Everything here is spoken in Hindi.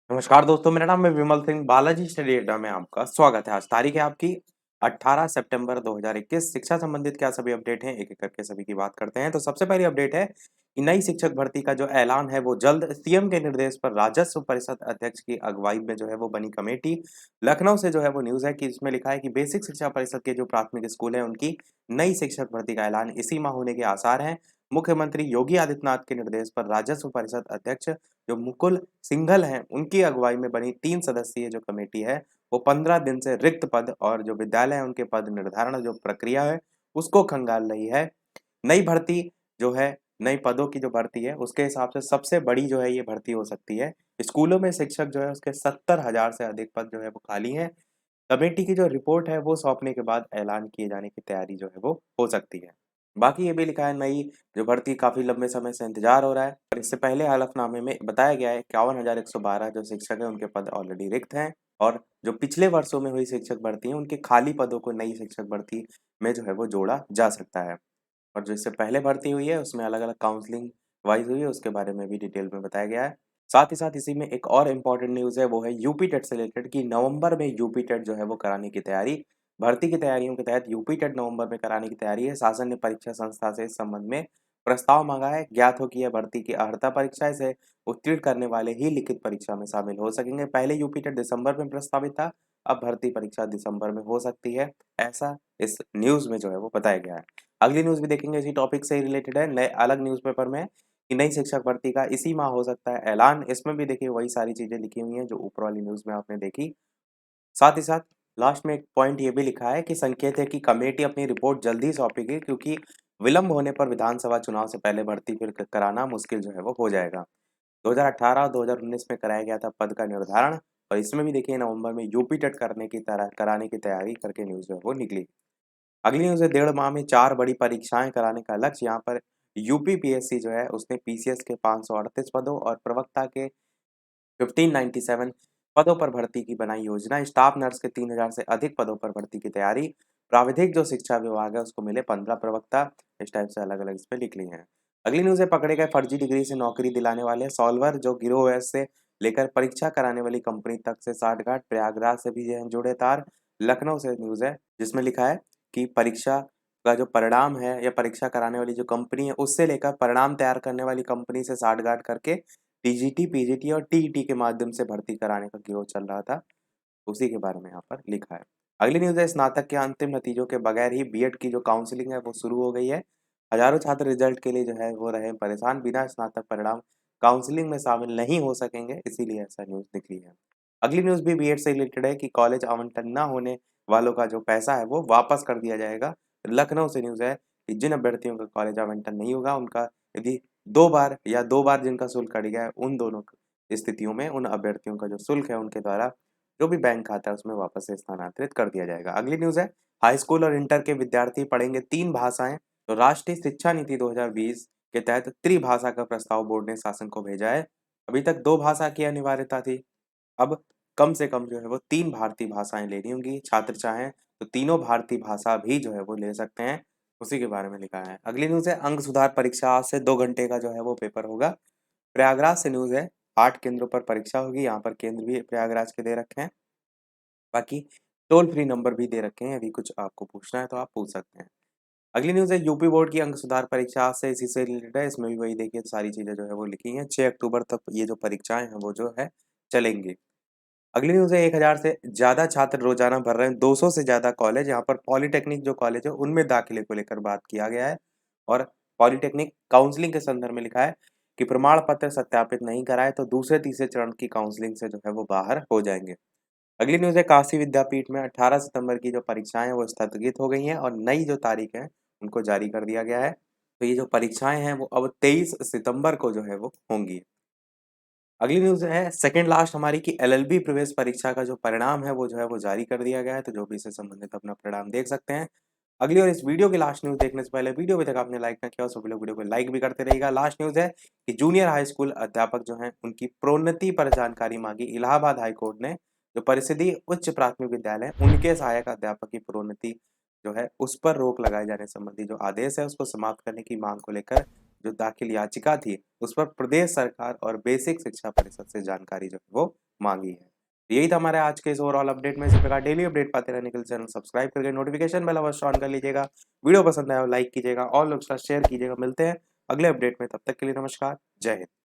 नमस्कार दोस्तों, मेरा नाम है विमल सिंह। बालाजी स्टडी अड्डा में आपका स्वागत है। आज तारीख है आपकी 18 सितंबर 2021। शिक्षा संबंधित क्या सभी अपडेट हैं, एक-एक करके सभी की बात करते हैं। तो सबसे पहली अपडेट है कि नई शिक्षक भर्ती का जो ऐलान है वो जल्द। सीएम के निर्देश पर राजस्व परिषद अध्यक्ष की अगुवाई में जो है वो बनी कमेटी। लखनऊ से जो है वो न्यूज़ है कि इसमें लिखा है कि बेसिक शिक्षा परिषद के जो प्राथमिक स्कूल हैं उनकी नई शिक्षक भर्ती का ऐलान इसी माह होने के आसार हैं। मुख्यमंत्री योगी आदित्यनाथ के निर्देश पर राजस्व परिषद अध्यक्ष जो मुकुल सिंघल हैं, उनकी अगुवाई में बनी 3 सदस्यीय जो कमेटी है, वो 15 दिन से रिक्त पद और जो विद्यालय है उनके पद निर्धारण जो प्रक्रिया है, उसको खंगाल रही है। नई भर्ती जो है, नए पदों की जो भर्ती है, उसके हिसाब से सबसे बड़ी जो है ये भर्ती हो सकती है। स्कूलों में शिक्षक जो है उसके 70,000 से अधिक पद जो है वो खाली हैं। कमेटी की जो रिपोर्ट है वो सौंपने के बाद ऐलान किए जाने की तैयारी जो है वो हो सकती है। बाकी ये भी लिखा है नई जो भर्ती काफ़ी लंबे समय से इंतजार हो रहा है और इससे पहले हलफनामे में बताया गया है 51,112 जो शिक्षक हैं उनके पद ऑलरेडी रिक्त हैं और जो पिछले वर्षों में हुई शिक्षक भर्ती है उनके खाली पदों को नई शिक्षक भर्ती में जो है वो जोड़ा जा सकता है। और जो इससे पहले भर्ती हुई है उसमें अलग-अलग काउंसलिंग वाइज़ हुई है, उसके बारे में भी डिटेल में बताया गया है। साथ ही साथ इसी में एक और इम्पोर्टेंट न्यूज़ है, वो है यूपी टेट से रिलेटेड कि नवंबर में यूपी टेट जो है वो कराने की तैयारी। भर्ती की तैयारियों के तहत यूपी टेट नवंबर में कराने की तैयारी है। शासन ने परीक्षा संस्था से इस संबंध में प्रस्ताव माँगा है। ज्ञात हो कि यह भर्ती की अर्हता परीक्षा है, इसे उत्तीर्ण करने वाले ही लिखित परीक्षा में शामिल हो सकेंगे। पहले यूपी टेट दिसंबर में प्रस्तावित था, अब भर्ती परीक्षा दिसंबर में हो सकती है, ऐसा इस न्यूज़ में जो है वो बताया गया है। अगली न्यूज़ भी देखेंगे, इसी टॉपिक से ही रिलेटेड है, नए अलग न्यूज़पेपर में कि नई शिक्षक भर्ती का इसी माह हो सकता है ऐलान। इसमें भी देखिए वही सारी चीज़ें लिखी हुई हैं जो ऊपर वाली न्यूज़ में आपने देखी। साथ ही साथ लास्ट में एक पॉइंट ये भी लिखा है कि संकेत है कि कमेटी अपनी रिपोर्ट जल्द ही सौंपेगी, क्योंकि विलंब होने पर विधानसभा चुनाव से पहले भर्ती फिर कराना मुश्किल जो है वो हो जाएगा। 2018 और 2019 में कराया गया था पद का निर्धारण और इसमें भी देखिए नवंबर में यूपी टेट करने की तरह कराने की तैयारी करके न्यूज़ जो है वो निकली। अगली न्यूज़ है, 1.5 माह में 4 बड़ी परीक्षाएँ कराने का लक्ष्य। यहाँ पर यूपी पीएससी जो है उसने पीसीएस के 538 पदों और प्रवक्ता के 1597 पदों पर भर्ती की बनाई योजना। स्टाफ नर्स के 3000 से अधिक पदों पर भर्ती की तैयारी। प्राविधिक जो शिक्षा विभाग है उसको मिले 15 प्रवक्ता। इस टाइप से अलग-अलग इस पे लिख ली हैं। अगली न्यूज़ है, पकड़े गए फर्जी डिग्री से नौकरी दिलाने वाले सॉल्वर जो गिरोह है से लेकर परीक्षा कराने वाली कंपनी तक से साठगांठ। प्रयागराज से भी हैं जुड़े तार। लखनऊ से न्यूज़ है जिसमें लिखा है कि परीक्षा का जो परिणाम है या परीक्षा कराने वाली जो कंपनी है उससे लेकर परिणाम तैयार करने वाली कंपनी से साठगांठ करके टीजीटी, पीजीटी और टीईटी के माध्यम से भर्ती कराने का गिरोह चल रहा था, उसी के बारे में यहाँ पर लिखा है। अगली न्यूज़ है, स्नातक के अंतिम नतीजों के बगैर ही बीएड की जो काउंसलिंग है वो शुरू हो गई है। हज़ारों छात्र रिजल्ट के लिए जो है वो रहे परेशान, बिना स्नातक परिणाम काउंसलिंग में शामिल नहीं हो सकेंगे, इसीलिए ऐसा न्यूज़ निकली है। अगली न्यूज़ भी बीएड से रिलेटेड है कि कॉलेज आवंटन ना होने वालों का जो पैसा है वो वापस कर दिया जाएगा। लखनऊ से न्यूज़ है कि जिन अभ्यर्थियों का कॉलेज आवंटन नहीं होगा उनका यदि 2 बार या 2 बार जिनका शुल्क कट गया है, उन दोनों स्थितियों में उन अभ्यर्थियों का जो शुल्क है उनके द्वारा जो भी बैंक खाता है उसमें वापस से स्थानांतरित कर दिया जाएगा। अगली न्यूज़ है, हाई स्कूल और इंटर के विद्यार्थी पढ़ेंगे 3 भाषाएँ। तो राष्ट्रीय शिक्षा नीति 2020 के तहत त्रिभाषा का प्रस्ताव बोर्ड ने शासन को भेजा है। अभी तक 2 भाषा की अनिवार्यता थी, अब कम से कम जो है वो 3 भारतीय भाषाएँ लेनी होंगी। छात्र चाहें तो तीनों भारतीय भाषा भी जो है वो ले सकते हैं, उसी के बारे में लिखा है। अगली न्यूज़ है, अंक सुधार परीक्षा आज से 2 घंटे का जो है वो पेपर होगा। प्रयागराज से न्यूज़ है, 8 केंद्रों पर परीक्षा होगी, यहाँ पर केंद्र भी प्रयागराज के दे रखे हैं। बाकी टोल फ्री नंबर भी दे रखे हैं, यदि कुछ आपको पूछना है तो आप पूछ सकते हैं। अगली न्यूज़ है, यूपी बोर्ड की अंक सुधार परीक्षा आज से इसी से रिलेटेड है, इसमें भी वही देखिए सारी चीज़ें जो है वो लिखी हैं। 6 अक्टूबर तक ये जो परीक्षाएँ हैं वो जो है चलेंगी। अगली न्यूज़ है, 1000 से ज़्यादा छात्र रोज़ाना भर रहे हैं 200 से ज़्यादा कॉलेज। यहाँ पर पॉलिटेक्निक जो कॉलेज है उनमें दाखिले को लेकर बात किया गया है और पॉलिटेक्निक काउंसलिंग के संदर्भ में लिखा है कि प्रमाण पत्र सत्यापित नहीं कराए तो दूसरे-तीसरे चरण की काउंसलिंग से जो है वो बाहर हो जाएँगे। अगली न्यूज़ है, काशी विद्यापीठ में 18 सितंबर की जो परीक्षाएँ हैं वो स्थगित हो गई हैं और नई जो तारीख है उनको जारी कर दिया गया है। तो ये जो परीक्षाएँ हैं वो अब 23 सितंबर को जो है वो होंगी। अगली न्यूज़ है, सेकंड लास्ट हमारी कि एलएलबी प्रवेश परीक्षा का जो परिणाम है वो जो है वो जारी कर दिया गया है, तो जो भी इससे संबंधित अपना परिणाम देख सकते हैं। अगली और इस वीडियो की लास्ट न्यूज़ देखने से पहले वीडियो अभी तक आपने लाइक ना किया हो सभी लोग वीडियो को लाइक भी करते रहिएगा। लास्ट न्यूज़ है कि जूनियर हाई स्कूल अध्यापक जो हैं उनकी प्रोन्नति पर जानकारी मांगी। इलाहाबाद हाई कोर्ट ने जो परिषदीय उच्च प्राथमिक विद्यालय हैं उनके सहायक अध्यापक की प्रोन्नति जो है उस पर रोक लगाए जाने संबंधी जो आदेश है उसको समाप्त करने की मांग को लेकर जो दाखिल याचिका थी उस पर प्रदेश सरकार और बेसिक शिक्षा परिषद से जानकारी जो है वो मांगी है। यही था हमारे आज के इस ओवरऑल अपडेट में। इसी प्रकार डेली अपडेट पाते रहने के लिए चैनल सब्सक्राइब करके नोटिफिकेशन बेल अवश्य ऑन कर लीजिएगा। वीडियो पसंद आया हो लाइक कीजिएगा और लोग के साथ शेयर कीजिएगा। मिलते हैं अगले अपडेट में, तब तक के लिए नमस्कार, जय हिंद।